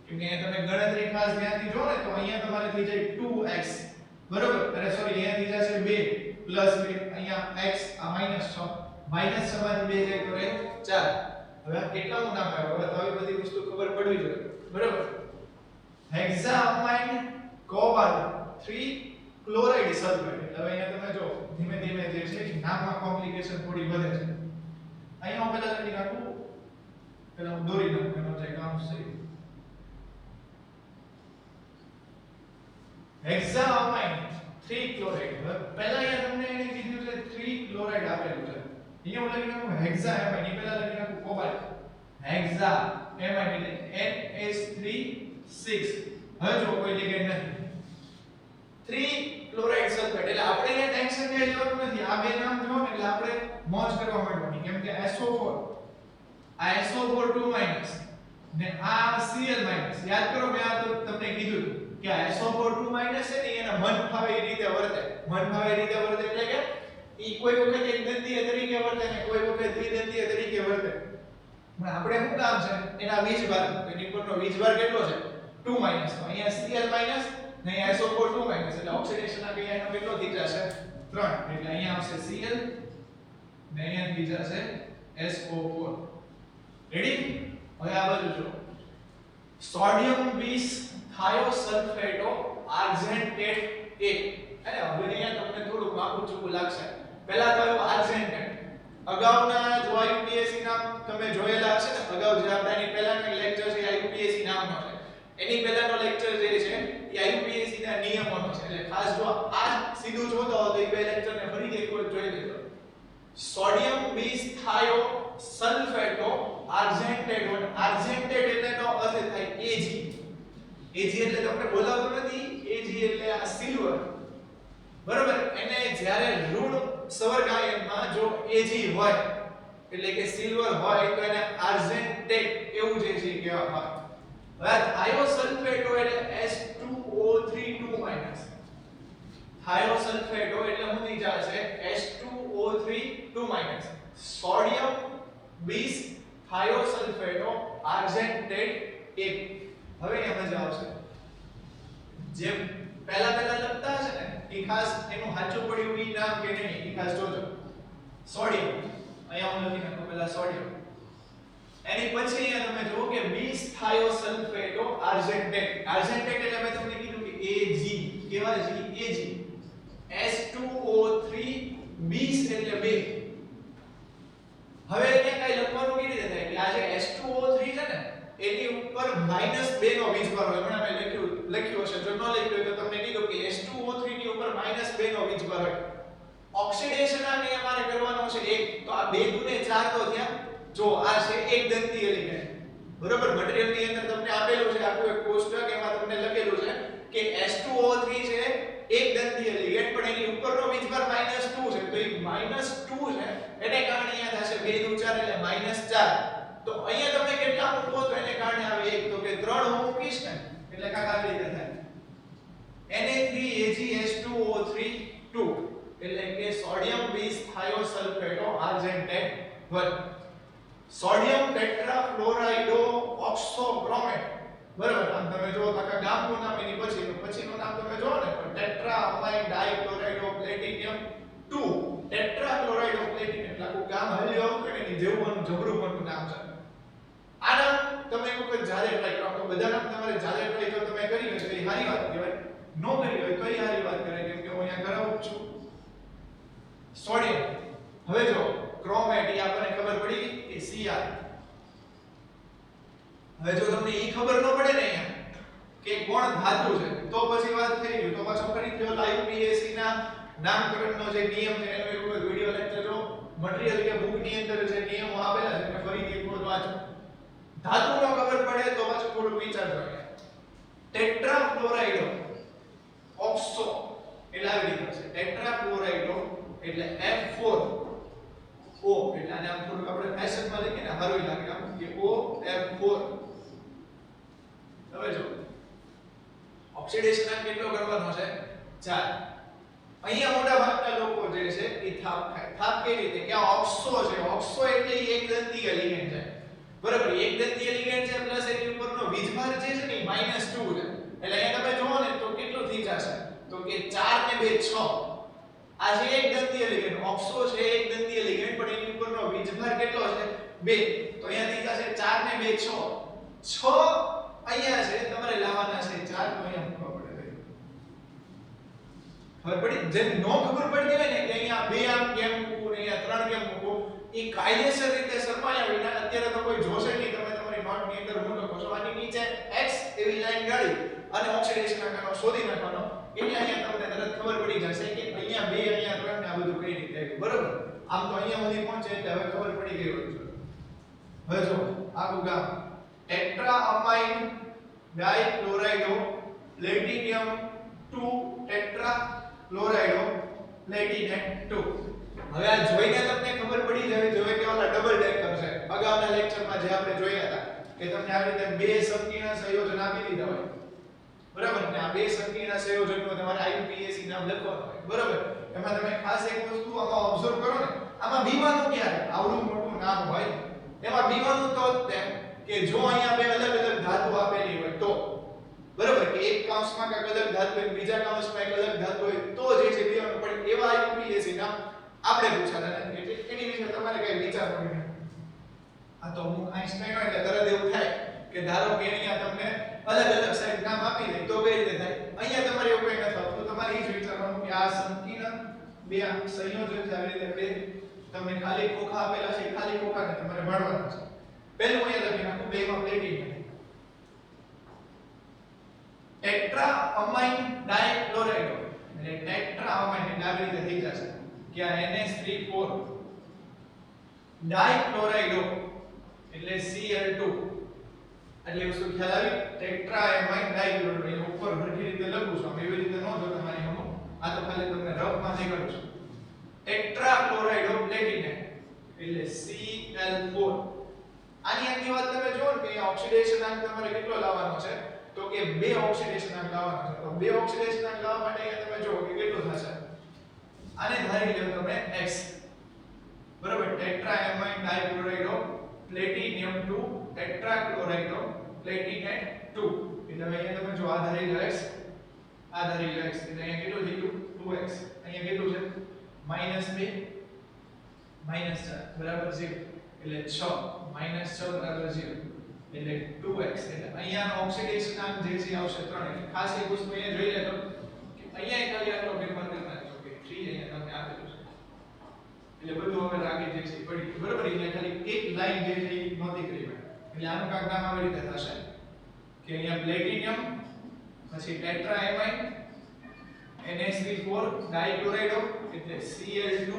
કેમ કે અહીંયા તમે ગણતરી ખાસ ધ્યાનથી જો ને તો અહીંયા તમારે થઈ જાય 2x બરાબર. અરે સોરી અહીંયા થઈ જશે 2 + 2 અહીંયા x આ -6 -6 માંથી 2 જાય તો રહે 4. હવે આ કેટલાનું નામ આવ્યું હવે તો આવી બધી વસ્તુ ખબર પડવી જોઈએ બરાબર. હેક્સામાઇન કોબાલ્ટ 3 ક્લોરાઇડ સલ્ફેટ. હવે અહીંયા તમે જો ધીમે ધીમે જે છે નામમાં કોમ્પ્લિકેશન થોડી વધે છે. અહીંયા હું પહેલા લખી નાખું પહેલા હું દોરી નાખું એનો જે કામ છે હેક્સામાઇન 3 ક્લોરાઇડ. હવે પહેલા અહીંયા તમને એને કીધું છે 3 ક્લોરાઇડ આપેલું છે. અહીંયા હું લખી નાખું હેક્સામાઇન એ પહેલા લખી નાખું કોબાલ્ટ હેક્સામાઇન એટલે NH3 6. હવે જો કોઈ લિગેન્ડ નથી 3 ક્લોરાઇડ સલ્ફેટ એટલે આપણે અહીંયા ટેન્શન લેવાની જરૂર નથી. આ બે નામ જો ને એટલે આપણે મોજ કરવા માંડવાની કેમ કે SO4 આ SO4 2- ને આ Cl- યાદ કરો મેં આ તો તમને કીધું કે આ SO4 2- છે ને એના મન ફાવે એ રીતે વર્તે. મન ફાવે એ રીતે વર્તે એટલે કે ઈ કોઈ વખત એક દંતીય તરીકે વર્તે ને કોઈ વખત દ્વિદંતીય તરીકે વર્તે. પણ આપણે શું કામ છે એના વીજભાર એની પરનો વીજભાર કેટલો છે 2- તો અહીંયા Cl- ને અહીંયા SO4 2- એટલે ઓક્સિડેશન આ કયા એનો કેટલો થઈ જશે 3 એટલે અહીંયા આવશે Cl ને અહીંયા થઈ જશે SO4. રેડી. હવે આ બાજુ જો સોડિયમ 20 થાયોસલ્ફેટો આર્જેન્ટેટ 1. અરે હવે અહીંયા તમને થોડું માખું ચૂકું લાગશે. પહેલા તો આર્જેન્ટેટ અગાઉના જો IUPAC નામ તમે જોયેલા હશે ને અગાઉ જે આપણાની પહેલાના લેક્ચર છે IUPAC નામનો છે એની પહેલાનો લેક્ચર જે છે એ IUPAC ના નિયમોનો છે એટલે ખાસ જો આ સીધું જોતા હો તો એ બે લેક્ચરને ફરીથી એકવાર જોઈ લેજો સોડિયમ બિસથાયો સલ્ફેટો આર્જેન્ટેટ એટલે નો અર્થ થાય Ag એટલે તમને બોલાવતો નથી Ag એટલે આ સિલ્વર બરોબર એને જ્યારે ઋણ સવર્ગાયનમાં જો Ag હોય એટલે કે સિલ્વર હોય તો એને આર્જેન્ટેટ એવું જે છે કહેવામાં આવે થાયોસલ્ફેટો એટલે H2O3 થાયોસલ્ફેટો એટલે શું થઈ જશે H2O3 સોડિયમ બીસ થાયોસલ્ફેટો આર્જેન્ટેટ 1 હવે અહીંયા મજા આવશે જેમ પહેલા લખતા હશે ને એ ખાસ એનું સાચું પડ્યું ઈ નામ કે નહીં એ ખાસ જોજો સોડિયમ અહીંયા હું લખી નાખું પહેલા સોડિયમ એની પછી અહીંયા તમે જુઓ કે બીસ થાયોસલ્ફેટો આર્જેન્ટેટ એટલે મેં તમને કીધું કે Ag કેવા છે Ag H2O3 બીસ એટલે 2 હવે અહીંયા કઈ લખવાનું કેવી રીતે થાય કે આ જે H2O3 છે ને એની ઉપર -2 નો વીજભાર હોય હમણાં મેં લખ્યું હશે જો ન લખ્યું હોય તો તમને કીધું કે H2O3 ની ઉપર -2 નો વીજભાર હોય ઓક્સિડેશન આ ને અમારે કરવાનો છે 1 તો આ 2 ગુણે 4 તો થયા જો આ છે એક દંતી એલિમેન્ટ બરોબર મટીરીયલ ની અંદર તમને આપેલું છે આખું એક કોષ્ટક એમાં તમને લખેલું છે કે H2O3 છે એક દંતી એલિમેન્ટ પણ એની ઉપરનો વીજભાર -2 છે તો એ -2 છે એને કારણે અહીંયા થશે 2 દુ 4 એટલે -4 તો અહીંયા તમને કેટલા મૂકો તો એને કારણે આવે 1 તો કે 3 હું મૂકીશ ને એટલે કાકા આવી રીતે થાય Na3AgH2O3 2 એટલે કે સોડિયમ બિસથાયોસલ્ફેટો આર્જેન્ટેટ 1 સોડિયમ ટેટ્રાફ્લોરાઇડો ઓક્સોક્રોમેટ બરાબર આમ તમે જો કાકા ગામનું નામ એની પછીનું નામ તમે જો ને તો ટેટ્રાઅમાઇન ડાઇક્લોરાઇડો પ્લેટિનિયમ 2 ટેટ્રાક્લોરાઇડો પ્લેટિનિયમ એટલે આખું ગામ હલ્યો આવતું ને એની જેવું જબરું મોટું નામ છે આ નામ તમે એક વખત જાતે ટ્રાય કરો તો બધા નામ તમારે જાતે ટ્રાય જો તમે કરી હોય તો એ સારી વાત કહેવાય નો કરી હોય તો એ સારી વાત કહેવાય કેમ કે હું અહીંયા કરાવું છું સોડિયમ હવે જો ક્રોમેટ એ આપણને ખબર પડી કે Cr હવે જો તમને ઈ ખબર ન પડે ને અહીંયા કે કોણ ધાતુ છે તો પછી વાત થઈ ગઈ તો પાછો ફરીથી ઓલા IUPAC ના નામકરણનો જે નિયમ છે એનો એક વખત વિડિયો લેક્ચર જો મટીરીયલ કે બુક ની અંદર જે નિયમો આપેલા છે એને ફરીથી એક વખત વાંચો ધાતુનો ખબર પડે તો પાછું થોડું વિચારજો ટેટ્રાફ્લોરાઇડો ઓક્સો એટલે આવી રીતે છે ટેટ્રાફ્લોરાઇડો એટલે F4 O એટલે આને આમ થોડું આપણે ફેશનમાં લખીએ ને હારું લાગે આમ કે OF4 હવે જો ઓક્સિડેશન આ કેટલો કરવાનો છે 4 અહીંયા મોટા ભાગના લોકો જે છે એ થાપ ખાય થાપ કેવી રીતે કે આ ઓક્સો છે ઓક્સો એટલે એક દંતી એલિમેન્ટ છે બરાબર એક દંતી એલિમેન્ટ છે પ્લસ એની ઉપરનો વીજભાર જે છે ને -2 છે એટલે અહીંયા તમે જોવો ને તો કેટલું થઈ જશે તો કે 4 ને 2 6 આ જે એક દંતી એલિમેન્ટ ઓક્સો છે એક દંતી એલિમેન્ટ પણ એની ઉપરનો વીજભાર કેટલો છે 2 તો અહીંયા થઈ જશે 4 ને 2 6 અહીંયા છે તમારે લાવવાના છે 4 તો અહીંયા મૂકવા પડે ખબર પડી જે નો ખબર પડતી હોય ને કે અહીંયા 2 આમ કેમ મૂકવું ને અહીંયા 3 કેમ મૂકવું એ કાયદેસર રીતે શરમાયા વિના અત્યારે તો કોઈ જોશે નહીં તમે તમારી નોટ ની અંદર હું લખો છો આની નીચે x એવી લાઈન ગાળી અને ઓક્સિડેશન આકારનો શોધી નાખવાનો એટલે અહીંયા તમને તરત ખબર પડી જશે કે અહીંયા 2 અહીંયા 3 ને આ બધું કઈ રીતે આવ્યું બરોબર આમ તો અહીંયા સુધી પહોંચે એટલે હવે ખબર પડી ગઈ હોય છે હવે જો આખું ગામ ટેટ્રાઅમાઇન ડાઇક્લોરાઇડો પ્લેટિનિયમ 2 ટેટ્રાક્લોરાઇડો પ્લેટિનેટ 2 હવે આ જોઈને તમને ખબર પડી જવી જોઈએ કે ઓલા ડબલ ડેકર છે અગાઉના લેક્ચરમાં જે આપણે જોયા હતા કે તમને આવી રીતે બે સંકીર્ણ સંયોજન આપી દીધા હોય બરાબર ને આ બે સંકીર્ણ સંયોજનનો તમારે IUPAC નામ લખવાનું હોય બરાબર એમાં તમે ખાસ એક વસ્તુ આમાં ઓબ્ઝર્વ કરો ને આમાં બીવાનું ક્યારે આવડું મોટું નામ હોય એમાં બીવાનું તો તેમ કે જો અહીંયા બે અલગ અલગ ધાતુ આપેલી હોય તો બરાબર કે એક કૌંસમાં એક અલગ ધાતુ હોય બીજા કૌંસમાં એક અલગ ધાતુ હોય તો જે છે બીવાનું પડે એવા IUPAC નામ આપણે પૂછાતા નથી એટલે એની વિશે તમારે કઈ વિચારવું નહીં આ તો હું આઈન્સ્ટાઈન હોય એટલે તરત એવું થાય કે ધારો કે અહીંયા તમને અલગ અલગ સાઈડ નામ આપી દે તો કઈ રીતે થાય અહીંયા તમારે એવું કઈ નથી આવતું તમારે એ જ વિચારવાનું કે આ સંકીર્ણ બે સંયોજન છે આવી રીતે બે તમને ખાલી ખોખા આપેલા છે ખાલી ખોખાને તમારે ભણવાના છે પહેલું અહીંયા લખી નાખું બેમાં પ્લેટિનિયમ ટેટ્રા અમાઇન ડાઇક્લોરાઇડ એટલે ટેટ્રા અમાઇન એટલે આવી રીતે થઈ જશે કે આ NH3 ડાઇક્લોરાઇડો એટલે Cl2 એટલે વસ્તુ ખ્યાલ આવી ટેટ્રા એમાઇન ડાઇક્લોરાઇડ એટલે ઉપર હરખી રીતે લખું છું એવી રીતે ન જો તમારી હમો આ તો ખાલી તમને રફ માં દેખાડું છું ટેટ્રા ક્લોરાઇડ ઓફ પ્લેટિનમ એટલે Cl4 આની આગની વાત તમે જો કે ઓક્સિડેશન આંક તમારે કેટલો લાવવાનો છે તો કે બે ઓક્સિડેશન આંક લાવવાનો છે તો બે ઓક્સિડેશન આંક લાવવા માટે અહીંયા તમે જો કે કેટલું થશે આને ધારી લો તમે x બરાબર tetra amine dichloride of platinum 2 tetra chloride of platinate 2 એટલે અહીંયા તમે જો આ ધારી લો x આ ધારી લો x એટલે અહીંયા કેટલું થઈ ગયું 2x અહીંયા કેટલું છે -2 -4 બરાબર 0 એટલે 6 -6 બરાબર 0 એટલે 2x એટલે અહીંયાનો ઓક્સિડેશન આંક જે છે આવશે 3 એટલે ખાસ એક વસ્તુ અહીંયા જોઈ લેજો કે અહીંયા ખાલી આટલો ફેરફાર કરી નાખજો કે 3 અહીંયા તમને આપેલું છે એટલે બધું હવે રાખી જે છે પડી બરાબર એટલે ખાલી એક લાઈન જે છે એ નોંધી કરી એટલે આનું કાંક નામ આવી રીતે થશે કે અહીંયા પ્લેટિનિયમ પછી ટેટ્રા એમાઇન NH3 ડાઇક્લોરાઇડ એટલે Cl2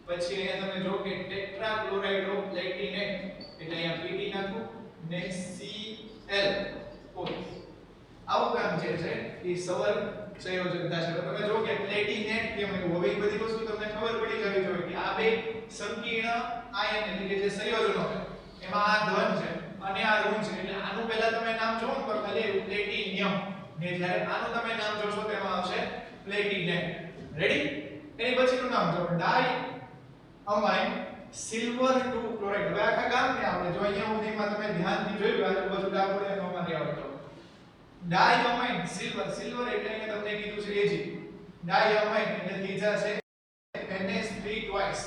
પછી અહીંયા તમે જો કે ટેટ્રા ક્લોરાઇડ ઓફ પ્લેટિનેટ એટલે અહીંયા Pd નાખું ને Cl4 આવું કામ જે છે એ સવર સંયોજકતા છે તો તમે જો કે પ્લેટિનેટ કેમ એવું હવે એ બધી વસ્તુ તમને ખબર પડી જવી જોઈએ કે આ બે સંકીર્ણ આયન એટલે કે જે સંયોજનો છે એમાં આ ધન છે અને આ ઋણ છે એટલે આનું પહેલા તમે નામ જોવો તો ખાલી પ્લેટિનિયમ ને જ્યારે આનું તમે નામ જોશો તેમાં આવશે પ્લેટિનેટ રેડી એની પછીનું નામ જો ડાઈ અમાઇન સિલ્વર 2 ક્લોરાઇડ હવે આખા ગામ ને આપણે જો અહીંયા સુધીમાં તમે ધ્યાનથી જોયું આજુબાજુ ડાબોડે નોમાં આવતો ડાઈ અમાઇન સિલ્વર સિલ્વર એટલે અહીંયા તમને કીધું છે Ag ડાઈ અમાઇન એટલે ત્રીજા છે NH3 ટ્વાઇસ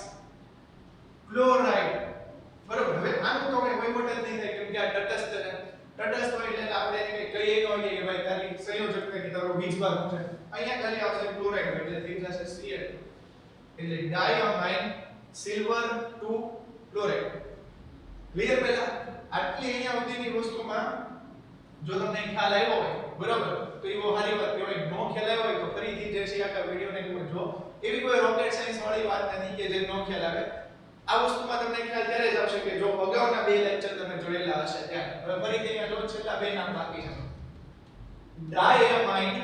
ક્લોરાઇડ બરોબર હવે આનું તો કઈ વહીવટ જ નહીં થાય કેમ કે આ તટસ્થ છે તટસ્થ હોય એટલે આપણે એને કહીએ ન હોય કે ભાઈ તારી સંયોજક કે તારો બીજભાગ છે અહીંયા ખાલી આવશે ક્લોરાઇડ એટલે ત્રીજા છે Cl એટલે ડાઈ અમાઇન સિલ્વર 2 ક્લોરાઇડ ક્લિયર પહેલા આટલી અહીંયા સુધીની વસ્તુમાં જો તમને ખ્યાલ આવ્યો હોય બરાબર તો એ બહુ સારી વાત કહેવાય નો ખ્યાલ આવ્યો હોય તો ફરીથી જે છે આખા વિડિયોને જો એવી કોઈ રોકેટ સાયન્સ વાળી વાત નથી કે જે નો ખ્યાલ આવે આ વસ્તુમાં તમને ખ્યાલ ત્યારે જ આવશે કે જો અગાઉના બે લેક્ચર તમે જોયેલા હશે ત્યારે હવે ફરીથી અહીંયા જો છેલ્લા બે નામ બાકી છે ડાયમાઇન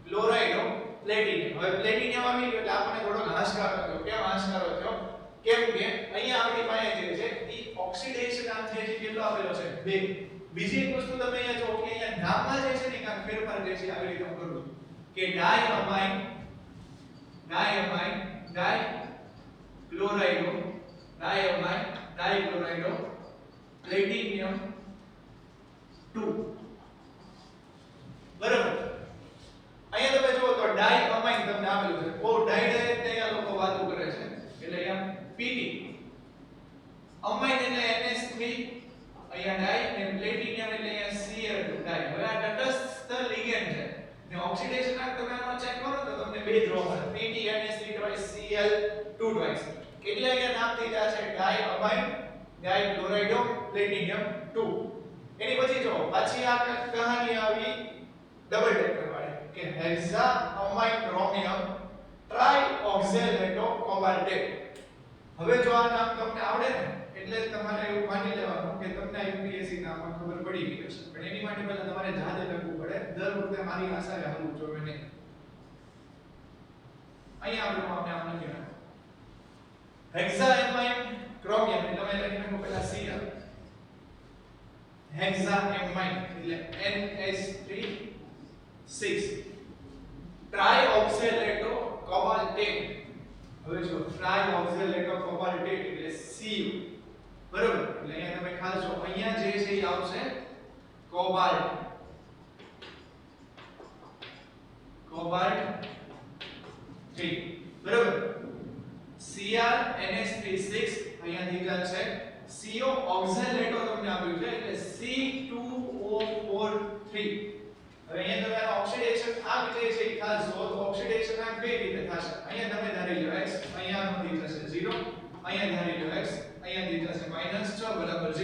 ક્લોરાઇડ ઓફ પ્લેટિનિયમ હવે પ્લેટિનિયમ આવી ગયો એટલે આપણને થોડો હાશકારો થયો કેમ હાશકારો થયો કેમ કે અહીંયા આપણી પાસે જે છે એ ઓક્સિડેશન આંક છે જે કેટલો આપેલો છે 2 બીજી એક વસ્તુ તમે અહીંયા જો કે અહીંયા નામમાં જે છે ને કાંક ફેરફાર જે છે આવી રીતે હું કરું છું કે ડાયમાઇન ડાઇક્લોરાઇડ પ્લેટિનિયમ 2 બરાબર અહીંયા તમે જુઓ તો ડાઇઅમાઇન તમને આપેલું છે બહુ ડાયરેક્ટ અહીંયા લોકો વાતો કરે છે એટલે અહીંયા Pd અમાઇન એટલે NH3 અહીંયા ડાઈ અને પ્લેટિનિયમ એટલે અહીંયા Cl2 ડાઈ હવે આ તટસ્થ લિગેન્ડ છે ને ઓક્સિડેશન આંક તમે આનો ચેક કરો તો તમને બે જોવા મળે Pd NH3 twice Cl2 twice એટલે અહીંયા નામ થઈ જશે ડાઇઅમાઇન ડાઇક્લોરાઇડ ઓફ પ્લેટિનિયમ 2 એની પછી જો પાછી આ કહાની આવી ડબલ ટેકર વાળી કે હેક્સાઅમાઇન ક્રોમિયમ ટ્રાઇઓક્ઝેલેટો કોબાલ્ટેટ હવે જો આ નામ તમને આવડે ને એટલે તમારે એવું માની લેવાનું કે તમને યુપીએસસી નામમાં ખબર પડી ગઈ હશે પણ એની માટે પહેલા તમારે જાતે લખવું પડે દર વખતે મારી આશાએ હાલવું જોઈએ નહીં અહીંયા આપણે આમ લખી નાખો હેક્સાઅમાઇન ક્રોમિયમ એટલે તમે લખી નાખો પહેલા Cl હેક્સાઅમાઇન એટલે NH3 6 ટ્રાઇઓક્ઝેલેટો કોબાલ્ટેટ હવે જો ટ્રાઇઓક્ઝેલેટો કોબાલ્ટેટ એટલે Cu બરોબર એટલે અહીંયા તમે ખાસ જો અહીંયા જે છે એ આવશે કોબાલ્ટ બરોબર Cr NH3 6 અહીંયા દીધા છે CO ઓક્ઝેલેટો તમને આપ્યું છે એટલે C2O4 3 હવે અહીંયા તમે આ ઓક્સિડેશન આંક જે છે એ ખાસ જો તો ઓક્સિડેશન આંક બે રીતે થશે અહીંયા તમે ધારી લો x અહીંયા નો દી થશે 0 અહીંયા ધારી લો x અહીંયા દી થશે -6 બરાબર 0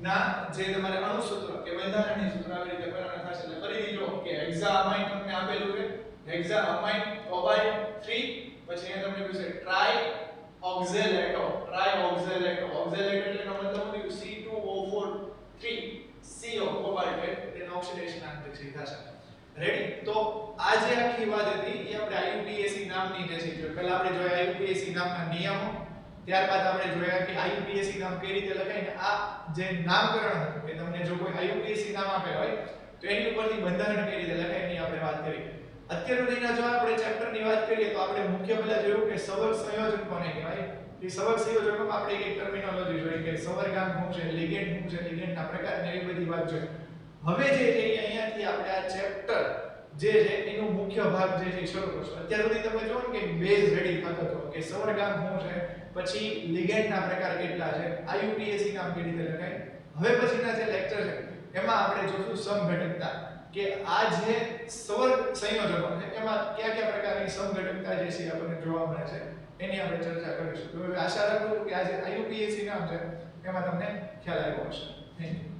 ના જે તમારે અણુસૂત્ર કે બંધારણીય સૂત્ર આવી રીતે બનાવવાના થશે. એટલે ફરીથી જો કે હેક્ઝામાઇન તમને આપેલું છે, હેક્ઝામાઇન ટોબાઇન 3, પછી અહીંયા તમને પૂછે ટ્રાય ઓક્ઝેલેટો, ઓક્ઝેલેટ એટલે એનો મતલબ શું થયું? C2O4 3 CO કોબાલ્ટ તેનો ઓક્સિડેશન આંતરિક થશે. રેડી? તો આ જે આખી વાત હતી એ આપણે IUPAC નામની જે છે પહેલા આપણે જોયા IUPAC નામના નિયમો, ત્યારબાદ આપણે જોયા કે IUPAC નામ કઈ રીતે લખાય ને આ જે નામકરણ હતું કે તમને જો કોઈ IUPAC નામ આપેલ હોય તો એની ઉપરથી બંધારણ કઈ રીતે લખાય એની આપણે વાત કરી. અત્યાર સુધીના જો આપણે ચેપ્ટરની વાત કરીએ તો આપણે મુખ્ય પહેલા જોયું કે સવર્ગ સંયોજન કોને કહેવાય. એ સવર્ગ સંયોજનમાં આપણે એક ટર્મિનોલોજી જોઈ કે સવર્ગાંક શું છે, લિગેન્ડ શું છે, લિગેન્ડના પ્રકાર ને એવી બધી વાત જોઈ. હવે જે છે અહીંયાથી આપણે આ ચેપ્ટર જે છે એનો મુખ્ય ભાગ જે છે શરૂ કરશું. અત્યાર સુધી તમે જોવો ને કે બેઝ રેડી થતો હતો કે સવર્ગાંક શું છે, પછી લિગેન્ડના પ્રકાર કેટલા છે, IUPAC નામ કેવી રીતે લખાય. હવે પછીના જે લેક્ચર છે એમાં આપણે જોશું સમઘટકતા કે આ જે સવર્ગ સંયોજનો છે એમાં કયા કયા પ્રકારની સમઘટકતા જે છે આપણને જોવા મળે છે એની આપણે ચર્ચા કરીશું. તો આશા રાખું છું કે આ જે IUPAC નામ છે એમાં તમને ખ્યાલ આવ્યો હશે. Thank you.